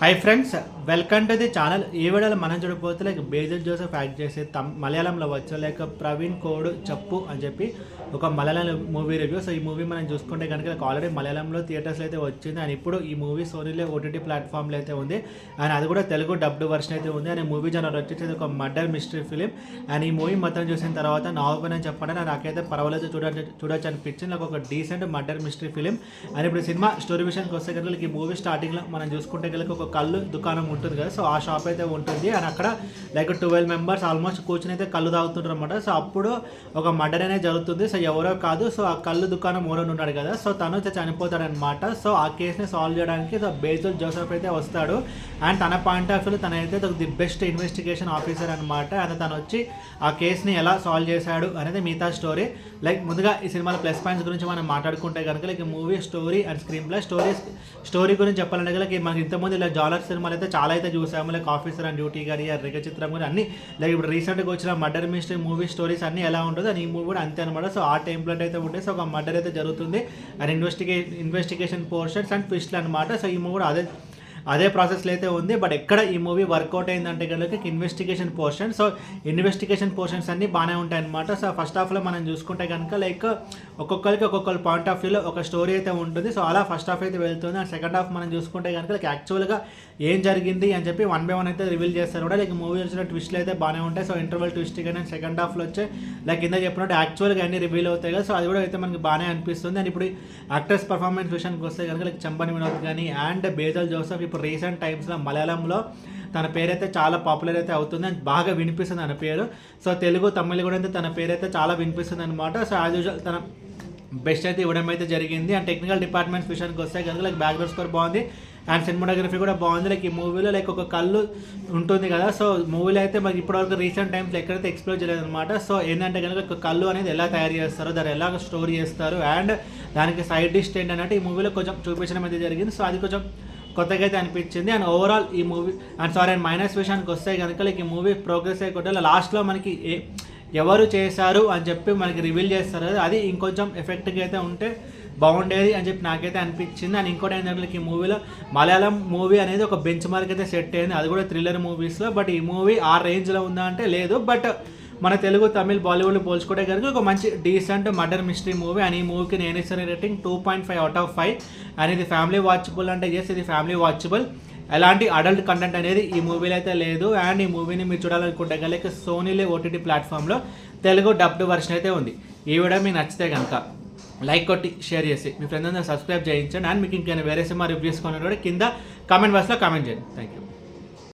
Hi friends, welcome to the channel. ఈ వీడియోలో మనం చూడకపోతే లైక్ బేసిల్ జోసెఫ్ యాక్ట్ చేసే మలయాళంలో వచ్చు లైక్ ప్రవీణ్ కోడ్ చెప్పు అని చెప్పి ఒక మలయాళం మూవీ రివ్యూ. సో ఈ మూవీ మనం చూసుకుంటే కనుక ఆల్రెడీ మలయాళంలో థియేటర్స్లో అయితే వచ్చింది అండ్ ఇప్పుడు ఈ మూవీ సోనీలో ఓటీటీ ప్లాట్ఫామ్లో అయితే ఉంది అండ్ అది కూడా తెలుగు డబ్డ్ వర్షన్ అయితే ఉంది. అండ్ మూవీ జనర్ వచ్చేసి ఒక మర్డర్ మిస్టరీ ఫిలిం అండ్ ఈ మూవీ మొత్తం చూసిన తర్వాత నా ఒపీనియన్ చెప్పండి, నాకైతే పర్వాలేదు, చూడొచ్చు అనిపించింది. నాకు ఒక decent murder mystery film. And ఇప్పుడు సినిమా స్టోరీ విషయానికి వస్తే కనుక ఈ మూవీ స్టార్టింగ్లో మనం చూసుకుంటే కనుక ఒక కళ్ళు దుకాణం ఉంటుంది కదా, సో ఆ షాప్ అయితే ఉంటుంది అండ్ అక్కడ లైక్ 12 మెంబర్స్ ఆల్మోస్ట్ కూర్చొని అయితే కళ్ళు తాగుతుంటారు అనమాట. సో అప్పుడు ఒక మర్డర్ అనేది జరుగుతుంది. సో ఎవరో కాదు, సో ఆ కళ్ళు దుకాణం ఓనర్ ఉన్నాడు కదా, సో తను అయితే చనిపోతాడనమాట. సో ఆ కేసుని సాల్వ్ చేయడానికి సో బేసిల్ జోసెఫ్ అయితే వస్తాడు అండ్ తన పాయింట్ ఆఫ్ వ్యూ తనైతే ది బెస్ట్ ఇన్వెస్టిగేషన్ ఆఫీసర్ అనమాట. అండ్ తను వచ్చి ఆ కేసుని ఎలా సాల్వ్ చేశాడు అనేది మిగతా స్టోరీ. లైక్ ముందుగా ఈ సినిమాలో ప్లస్ పాయింట్స్ గురించి మనం మాట్లాడుకుంటే కనుక like movie story and screen play story గురించి చెప్పాలంటే కనుక మనకి ఇంతకుముందు ఇలా జాలర్ సినిమాలు అయితే చాలా అయితే చూసాము. లైక్ ఆఫీసర్ అండ్ డ్యూటీ గారి రేఖ చిత్రం కానీ అన్ని లైక్ ఇప్పుడు రీసెంట్గా వచ్చిన మర్డర్ మిస్టరీ మూవీ స్టోరీస్ అన్ని ఎలా ఉంటుంది అని ఈ మూవీ కూడా అంతే అనమాట. సో ఆ టెంప్లెట్ అయితే ఉంటే సో ఒక మర్డర్ అయితే జరుగుతుంది అండ్ ఇన్వెస్టిగేషన్ పోర్షన్స్ అండ్ ట్విస్ట్లు అనమాట. సో ఈ మూవీ కూడా అదే ప్రాసెస్లో అయితే ఉంది. బట్ ఎక్కడ ఈ మూవీ వర్కౌట్ అయిందంటే కనుక investigation portion. So investigation portions అన్నీ బాగానే ఉంటాయి అనమాట. సో ఫస్ట్ హాఫ్లో మనం చూసుకుంటే కనుక లైక్ ఒక్కొక్కరి పాయింట్ ఆఫ్ వ్యూలో ఒక స్టోరీ అయితే ఉంటుంది. సో అలా ఫస్ట్ హాఫ్ అయితే వెళ్తుంది అండ్ సెకండ్ హాఫ్ మనం చూసుకుంటే కనుక లైక్ యాక్చువల్గా ఏం జరిగింది అని చెప్పి 1 by 1 అయితే రివీల్ చేస్తారు కూడా. లైక్ మూవీ వచ్చిన ట్విస్ట్లు అయితే బాగానే ఉంటాయి. సో ఇంటర్వల్ ట్విస్ట్ కానీ సెకండ్ హాఫ్లో వచ్చే లైక్ కింద చెప్పినట్టు యాక్చువల్గా అన్ని రివీల్ అవుతాయి కదా, సో అది కూడా అయితే మనకి బాగానే అనిపిస్తుంది. అండ్ ఇప్పుడు యాక్టర్స్ పర్ఫార్మెన్స్ విషయానికి వస్తే కనుక లైక్ చంపని వినోద్ కానీ అండ్ బేసిల్ జోసెఫ్ ఇప్పుడు రీసెంట్ టైమ్స్లో మలయాళంలో తన పేరైతే చాలా పాపులర్ అయితే అవుతుంది అండ్ బాగా వినిపిస్తుంది తన పేరు. సో తెలుగు తమిళ్ కూడా అయితే తన పేరైతే చాలా వినిపిస్తుంది అనమాట. సో యాజ్ యూజువల్ తన బెస్ట్ అయితే ఇవ్వడం అయితే జరిగింది. అండ్ టెక్నికల్ డిపార్ట్మెంట్స్ విషయానికి వస్తే కనుక లైక్ బ్యాక్గ్రౌండ్ స్కోర్ బాగుంది అండ్ సినిమాటోగ్రఫీ కూడా బాగుంది. లైక్ ఈ మూవీలో లైక్ ఒక కళ్ళు ఉంటుంది కదా, సో మూవీలో అయితే మనకి ఇప్పటివరకు రీసెంట్ టైమ్స్లో ఎక్కడైతే ఎక్స్ప్లోర్ చేయలేదు అనమాట. సో ఏంటంటే కనుక ఒక కళ్ళు అనేది ఎలా తయారు చేస్తారో, దాన్ని ఎలా స్టోర్ చేస్తారు అండ్ దానికి సైడ్ డిష్ ఏంటి అన్నట్టు ఈ మూవీలో కొంచెం చూపించడం అయితే జరిగింది. సో అది కొంచెం కొత్తగా అయితే అనిపించింది. అండ్ ఓవరాల్ ఈ మూవీ అండ్ మైనస్ విషయానికి వస్తే కనుక లైక్ ఈ మూవీ ప్రోగ్రెస్ అయిపోతే లాస్ట్లో మనకి ఎవరు చేశారు అని చెప్పి మనకి రివీల్ చేస్తారు కదా, అది ఇంకొంచెం ఎఫెక్ట్గా అయితే ఉంటే బాగుండేది అని చెప్పి నాకైతే అనిపించింది. అండ్ ఇంకోటి ఏంటంటే ఈ మూవీలో మలయాళం మూవీ అనేది ఒక బెంచ్ మార్క్ అయితే సెట్ అయింది, అది కూడా థ్రిల్లర్ మూవీస్లో. బట్ ఈ మూవీ ఆ రేంజ్లో ఉందా అంటే లేదు. బట్ మన తెలుగు తమిళ్ బాలీవుడ్ పోల్చుకుంటే కనుక ఒక మంచి decent murder mystery movie. And ఈ మూవీకి నేను ఇచ్చిన రేటింగ్ 2.5 out of 5. అండ్ ఇది ఫ్యామిలీ వాచబుల్ అంటే ఇది ఫ్యామిలీ వాచబుల్. ఎలాంటి అడల్ట్ కంటెంట్ అనేది ఈ మూవీలో అయితే లేదు. అండ్ ఈ మూవీని మీరు చూడాలనుకుంటే కనుక సోనీలో ఓటీటీ ప్లాట్ఫామ్లో తెలుగు డబ్డ్ వర్షన్ అయితే ఉంది. ఈ వీడియో మీకు నచ్చితే కనుక లైక్ కొట్టి షేర్ చేసి మీ ఫ్రెండ్స్ అందరూ సబ్స్క్రైబ్ చేయించండి. అండ్ మీకు ఇంకేమైనా వేరే సినిమా రివ్యూస్ కొన్నా కూడా కింద కామెంట్ బాక్స్లో కామెంట్ చేయండి. Thank you.